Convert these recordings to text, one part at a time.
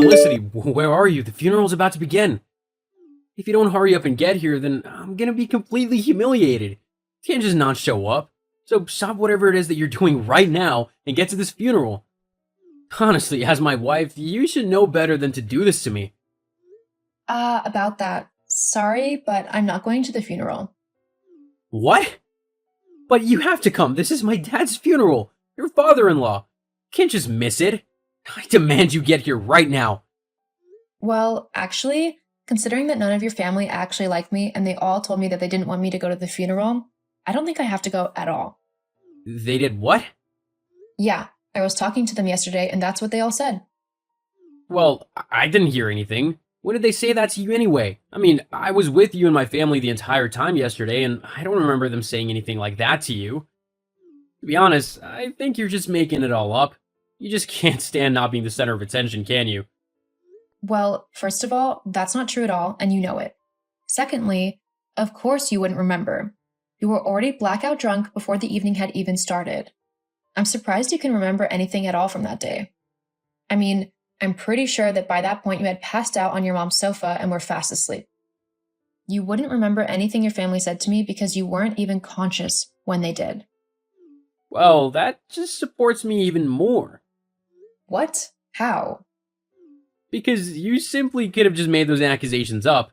Felicity, where are you? The funeral's about to begin. If you don't hurry up and get here, then I'm gonna be completely humiliated. You can't just not show up. So stop whatever it is that you're doing right now and get to this funeral. Honestly, as my wife, you should know better than to do this to me. About that. Sorry, but I'm not going to the funeral. What? But you have to come. This is my dad's funeral. Your father-in-law. Can't just miss it. I demand you get here right now. Well, actually, considering that none of your family actually like me and they all told me that they didn't want me to go to the funeral, I don't think I have to go at all. They did what? Yeah, I was talking to them yesterday and that's what they all said. Well, I didn't hear anything. When did they say that to you anyway? I mean, I was with you and my family the entire time yesterday, and I don't remember them saying anything like that to you. To be honest, I think you're just making it all up. You just can't stand not being the center of attention, can you? Well, first of all, that's not true at all, and you know it. Secondly, of course you wouldn't remember. You were already blackout drunk before the evening had even started. I'm surprised you can remember anything at all from that day. I mean, I'm pretty sure that by that point you had passed out on your mom's sofa and were fast asleep. You wouldn't remember anything your family said to me because you weren't even conscious when they did. Well, that just supports me even more. What? How? Because you simply could have just made those accusations up,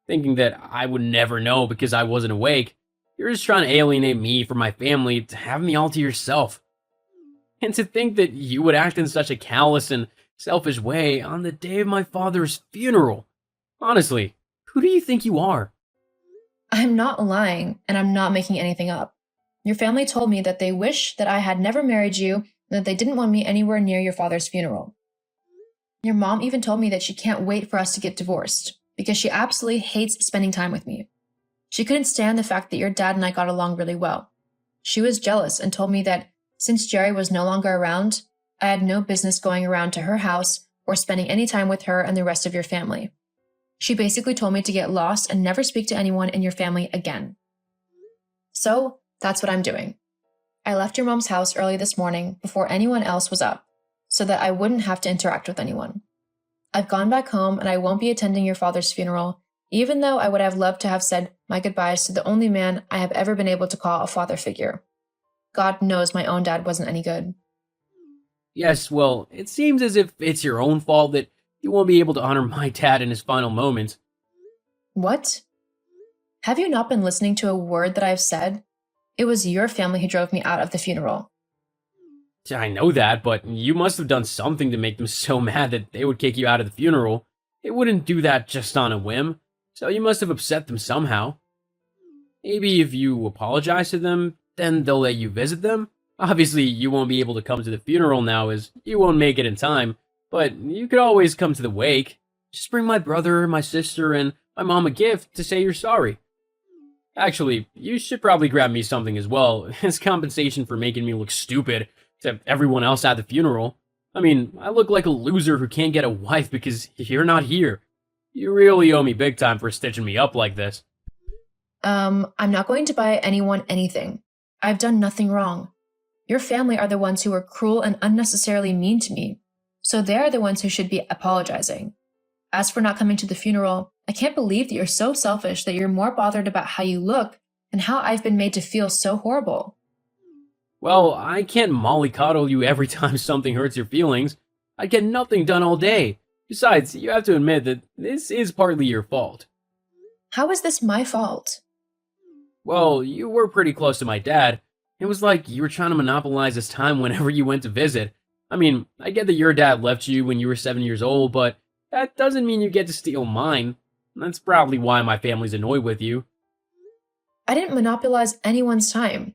thinking that I would never know because I wasn't awake. You're just trying to alienate me from my family to have me all to yourself. And to think that you would act in such a callous and selfish way on the day of my father's funeral. Honestly, who do you think you are? I'm not lying, and I'm not making anything up. Your family told me that they wish that I had never married you and that they didn't want me anywhere near your father's funeral. Your mom even told me that she can't wait for us to get divorced because she absolutely hates spending time with me. She couldn't stand the fact that your dad and I got along really well. She was jealous and told me that since Jerry was no longer around, I had no business going around to her house or spending any time with her and the rest of your family. She basically told me to get lost and never speak to anyone in your family again. So, that's what I'm doing. I left your mom's house early this morning before anyone else was up, so that I wouldn't have to interact with anyone. I've gone back home and I won't be attending your father's funeral, even though I would have loved to have said my goodbyes to the only man I have ever been able to call a father figure. God knows my own dad wasn't any good. Yes, well, it seems as if it's your own fault that you won't be able to honor my dad in his final moments. What? Have you not been listening to a word that I've said? It was your family who drove me out of the funeral. I know that, but you must have done something to make them so mad that they would kick you out of the funeral. They wouldn't do that just on a whim, so you must have upset them somehow. Maybe if you apologize to them, then they'll let you visit them. Obviously, you won't be able to come to the funeral now as you won't make it in time, but you could always come to the wake. Just bring my brother, my sister, and my mom a gift to say you're sorry. Actually, you should probably grab me something as well, as compensation for making me look stupid to everyone else at the funeral. I mean, I look like a loser who can't get a wife because you're not here. You really owe me big time for stitching me up like this. I'm not going to buy anyone anything. I've done nothing wrong. Your family are the ones who were cruel and unnecessarily mean to me, so they're the ones who should be apologizing. As for not coming to the funeral, I can't believe that you're so selfish that you're more bothered about how you look and how I've been made to feel so horrible. Well, I can't mollycoddle you every time something hurts your feelings. I'd get nothing done all day. Besides, you have to admit that this is partly your fault. How is this my fault? Well, you were pretty close to my dad. It was like you were trying to monopolize his time whenever you went to visit. I mean, I get that your dad left you when you were 7 years old, but that doesn't mean you get to steal mine. That's probably why my family's annoyed with you. I didn't monopolize anyone's time.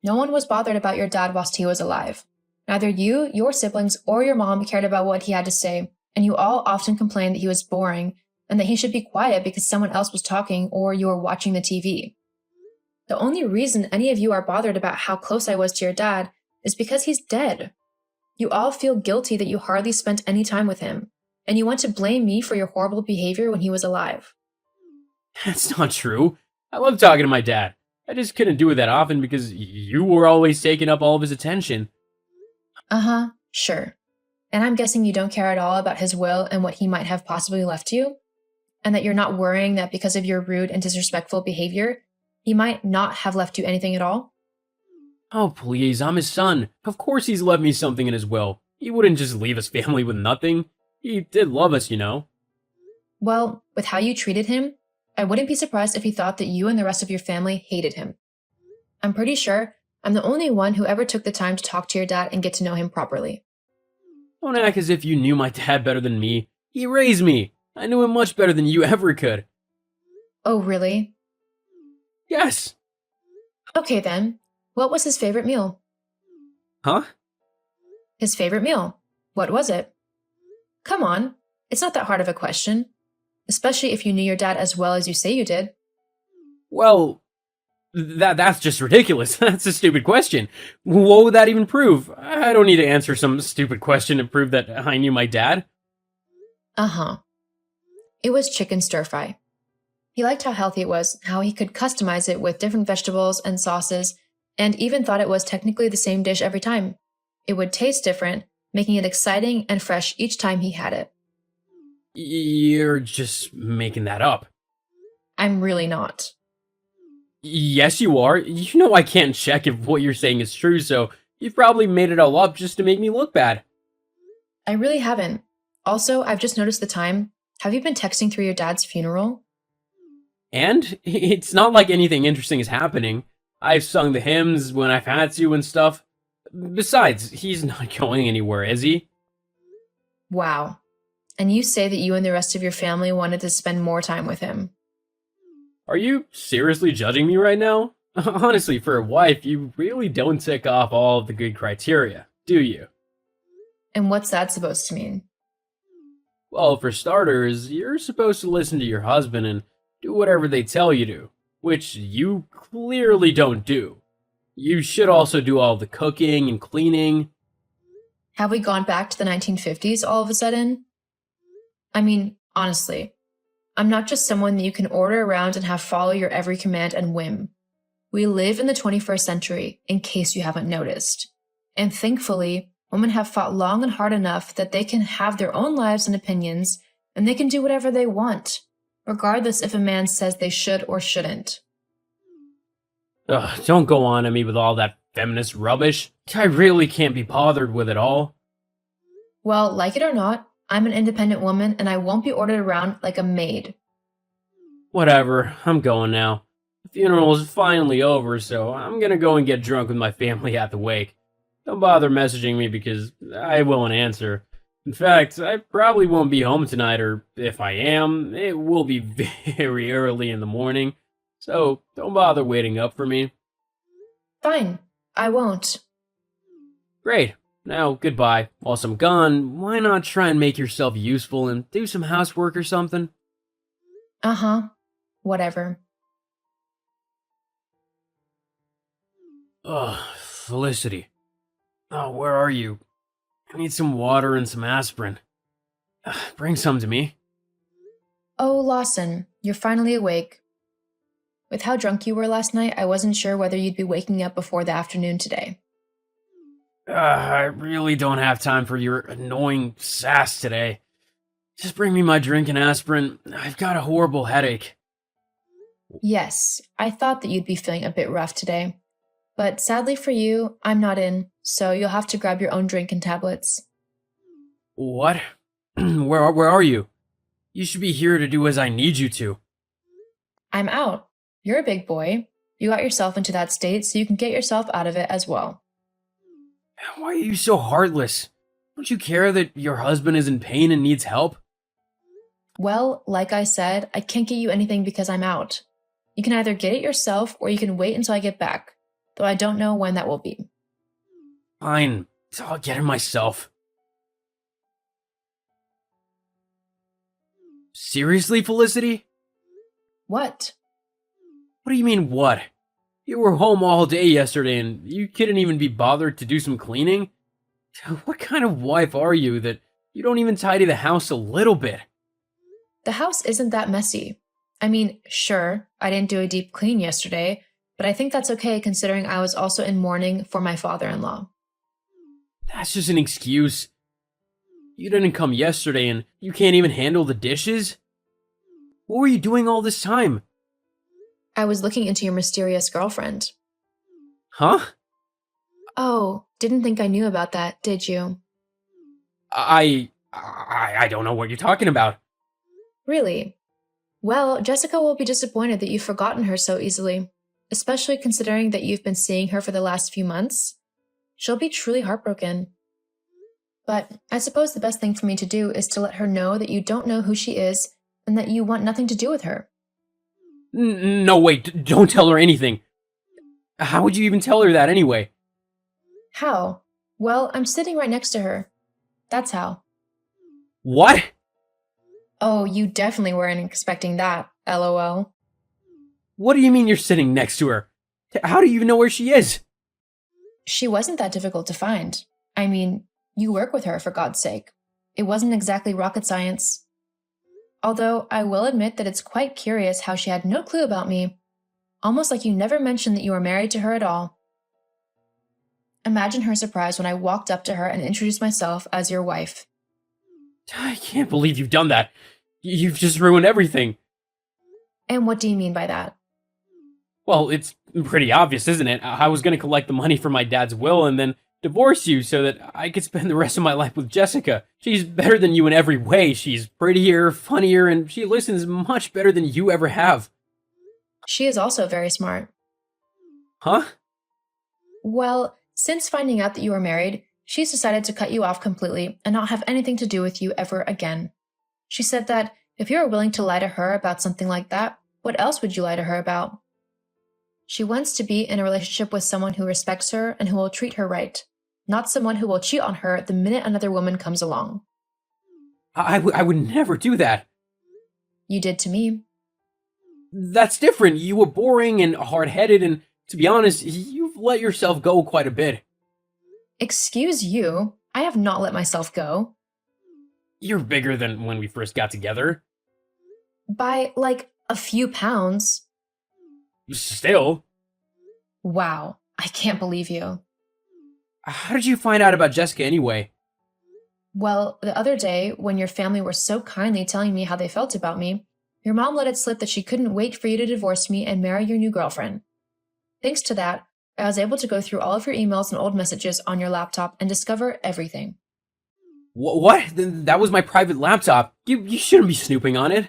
No one was bothered about your dad whilst he was alive. Neither you, your siblings, or your mom cared about what he had to say, and you all often complained that he was boring and that he should be quiet because someone else was talking or you were watching the TV. The only reason any of you are bothered about how close I was to your dad is because he's dead. You all feel guilty that you hardly spent any time with him, and you want to blame me for your horrible behavior when he was alive. That's not true. I love talking to my dad. I just couldn't do it that often because you were always taking up all of his attention. Uh-huh, sure. And I'm guessing you don't care at all about his will and what he might have possibly left you? And that you're not worrying that because of your rude and disrespectful behavior, he might not have left you anything at all? Oh, please, I'm his son. Of course he's left me something in his will. He wouldn't just leave his family with nothing. He did love us, you know. Well, with how you treated him, I wouldn't be surprised if he thought that you and the rest of your family hated him. I'm pretty sure I'm the only one who ever took the time to talk to your dad and get to know him properly. Don't act as if you knew my dad better than me. He raised me. I knew him much better than you ever could. Oh, really? Yes. Okay then. What was his favorite meal? Huh? His favorite meal. What was it? Come on. It's not that hard of a question. Especially if you knew your dad as well as you say you did. Well, that's just ridiculous. That's a stupid question. What would that even prove? I don't need to answer some stupid question to prove that I knew my dad. Uh-huh. It was chicken stir-fry. He liked how healthy it was, how he could customize it with different vegetables and sauces, and even thought it was technically the same dish every time. It would taste different, making it exciting and fresh each time he had it. You're just making that up. I'm really not. Yes, you are. You know I can't check if what you're saying is true, so you've probably made it all up just to make me look bad. I really haven't. Also, I've just noticed the time. Have you been texting through your dad's funeral? And it's not like anything interesting is happening. I've sung the hymns when I've had to and stuff. Besides, he's not going anywhere, is he? Wow. And you say that you and the rest of your family wanted to spend more time with him. Are you seriously judging me right now? Honestly, for a wife, you really don't tick off all of the good criteria, do you? And what's that supposed to mean? Well, for starters, you're supposed to listen to your husband and do whatever they tell you to, which you clearly don't do. You should also do all the cooking and cleaning. Have we gone back to the 1950s all of a sudden? I mean, honestly, I'm not just someone that you can order around and have follow your every command and whim. We live in the 21st century, in case you haven't noticed. And thankfully, women have fought long and hard enough that they can have their own lives and opinions, and they can do whatever they want, regardless if a man says they should or shouldn't. Ugh, don't go on at me with all that feminist rubbish. I really can't be bothered with it all. Well, like it or not, I'm an independent woman and I won't be ordered around like a maid. Whatever, I'm going now. The funeral is finally over, so I'm gonna go and get drunk with my family at the wake. Don't bother messaging me because I won't answer. In fact, I probably won't be home tonight, or if I am, it will be very early in the morning. So don't bother waiting up for me. Fine, I won't. Great. Now, goodbye. Whilst I'm gone, why not try and make yourself useful and do some housework or something? Uh-huh. Whatever. Ugh, Felicity. Oh, where are you? I need some water and some aspirin. Bring some to me. Oh, Lawson, you're finally awake. With how drunk you were last night, I wasn't sure whether you'd be waking up before the afternoon today. I really don't have time for your annoying sass today. Just bring me my drink and aspirin. I've got a horrible headache. Yes, I thought that you'd be feeling a bit rough today. But sadly for you, I'm not in, so you'll have to grab your own drink and tablets. What? Where are you? You should be here to do as I need you to. I'm out. You're a big boy. You got yourself into that state, so you can get yourself out of it as well. Why are you so heartless? Don't you care that your husband is in pain and needs help? Well, like I said, I can't get you anything because I'm out. You can either get it yourself or you can wait until I get back, though I don't know when that will be. Fine, I'll get it myself. Seriously, Felicity? What? What do you mean, what? You were home all day yesterday and you couldn't even be bothered to do some cleaning? What kind of wife are you that you don't even tidy the house a little bit? The house isn't that messy. I mean, sure, I didn't do a deep clean yesterday, but I think that's okay considering I was also in mourning for my father-in-law. That's just an excuse. You didn't come yesterday and you can't even handle the dishes? What were you doing all this time? I was looking into your mysterious girlfriend. Huh? Oh, didn't think I knew about that, did you? I don't know what you're talking about. Really? Well, Jessica will be disappointed that you've forgotten her so easily, especially considering that you've been seeing her for the last few months. She'll be truly heartbroken. But I suppose the best thing for me to do is to let her know that you don't know who she is and that you want nothing to do with her. No, wait, don't tell her anything. How would you even tell her that anyway? How? Well, I'm sitting right next to her. That's how. What? Oh, you definitely weren't expecting that, lol. What do you mean you're sitting next to her? How do you even know where she is? She wasn't that difficult to find. I mean, you work with her, for God's sake. It wasn't exactly rocket science. Although I will admit that it's quite curious how she had no clue about me, almost like you never mentioned that you were married to her at all. Imagine her surprise when I walked up to her and introduced myself as your wife. I can't believe you've done that. You've just ruined everything. And what do you mean by that? Well, it's pretty obvious, isn't it? I was going to collect the money from my dad's will and then divorce you so that I could spend the rest of my life with Jessica. She's better than you in every way. She's prettier, funnier, and she listens much better than you ever have. She is also very smart. Huh? Well, since finding out that you are married, she's decided to cut you off completely and not have anything to do with you ever again. She said that if you are willing to lie to her about something like that, what else would you lie to her about? She wants to be in a relationship with someone who respects her and who will treat her right, not someone who will cheat on her the minute another woman comes along. I would never do that. You did to me. That's different. You were boring and hard-headed, and to be honest, you've let yourself go quite a bit. Excuse you, I have not let myself go. You're bigger than when we first got together. By, like, a few pounds. Still. Wow, I can't believe you. How did you find out about Jessica anyway? Well, the other day, when your family were so kindly telling me how they felt about me, your mom let it slip that she couldn't wait for you to divorce me and marry your new girlfriend. Thanks to that, I was able to go through all of your emails and old messages on your laptop and discover everything. What? That was my private laptop. You shouldn't be snooping on it.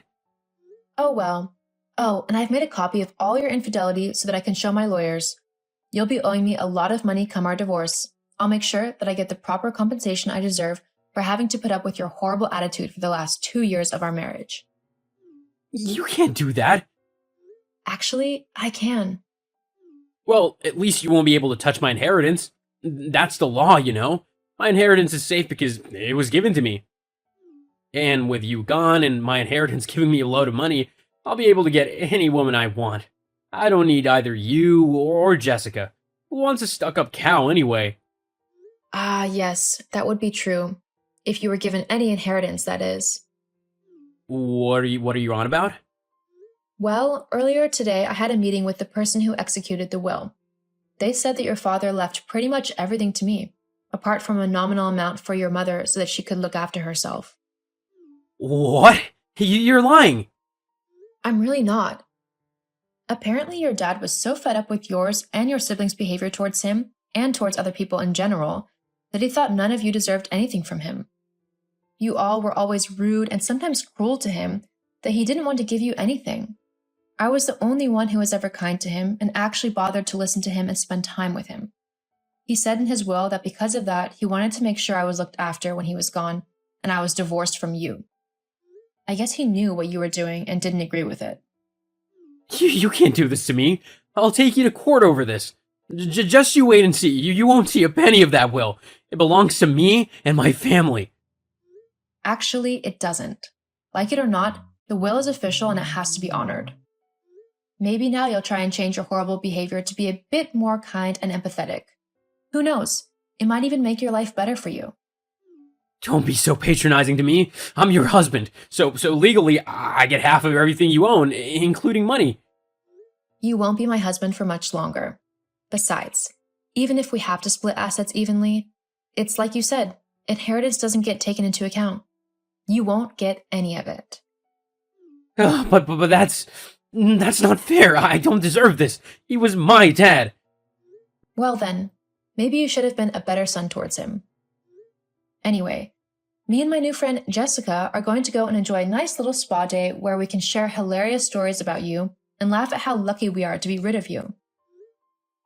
Oh well. Oh, and I've made a copy of all your infidelity so that I can show my lawyers. You'll be owing me a lot of money come our divorce. I'll make sure that I get the proper compensation I deserve for having to put up with your horrible attitude for the last 2 years of our marriage. You can't do that. Actually, I can. Well, at least you won't be able to touch my inheritance. That's the law, you know. My inheritance is safe because it was given to me. And with you gone and my inheritance giving me a load of money, I'll be able to get any woman I want. I don't need either you or Jessica. Who wants a stuck-up cow anyway? Ah, yes, that would be true. If you were given any inheritance, that is. What are you on about? Well, earlier today I had a meeting with the person who executed the will. They said that your father left pretty much everything to me, apart from a nominal amount for your mother so that she could look after herself. What? You're lying. I'm really not. Apparently your dad was so fed up with yours and your siblings' behavior towards him, and towards other people in general, that he thought none of you deserved anything from him. You all were always rude and sometimes cruel to him, that he didn't want to give you anything. I was the only one who was ever kind to him and actually bothered to listen to him and spend time with him. He said in his will that because of that, he wanted to make sure I was looked after when he was gone, and I was divorced from you. I guess he knew what you were doing and didn't agree with it. You can't do this to me. I'll take you to court over this. Just you wait and see. You won't see a penny of that will. It belongs to me and my family. Actually, it doesn't. Like it or not, the will is official and it has to be honored. Maybe now you'll try and change your horrible behavior to be a bit more kind and empathetic. Who knows? It might even make your life better for you. Don't be so patronizing to me. I'm your husband, so legally I get half of everything you own, including money. You won't be my husband for much longer. Besides, even if we have to split assets evenly, it's like you said, Inheritance doesn't get taken into account. You won't get any of it. But that's not fair. I don't deserve this. He was my dad. Well then, maybe you should have been a better son towards him. Anyway, me and my new friend Jessica are going to go and enjoy a nice little spa day where we can share hilarious stories about you and laugh at how lucky we are to be rid of you.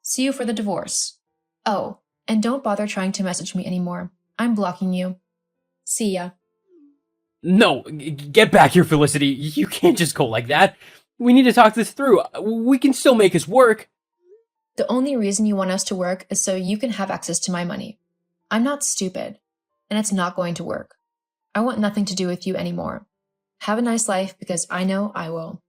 See you for the divorce. Oh, and don't bother trying to message me anymore. I'm blocking you. See ya. No, get back here, Felicity. You can't just go like that. We need to talk this through. We can still make this work. The only reason you want us to work is so you can have access to my money. I'm not stupid, and it's not going to work. I want nothing to do with you anymore. Have a nice life because I know I will.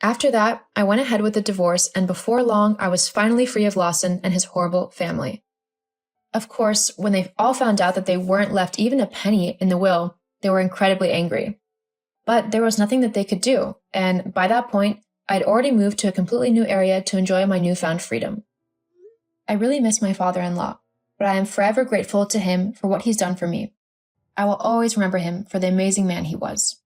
After that, I went ahead with the divorce, and before long, I was finally free of Lawson and his horrible family. Of course, when they all found out that they weren't left even a penny in the will, they were incredibly angry. But there was nothing that they could do, and by that point, I'd already moved to a completely new area to enjoy my newfound freedom. I really miss my father-in-law, but I am forever grateful to him for what he's done for me. I will always remember him for the amazing man he was.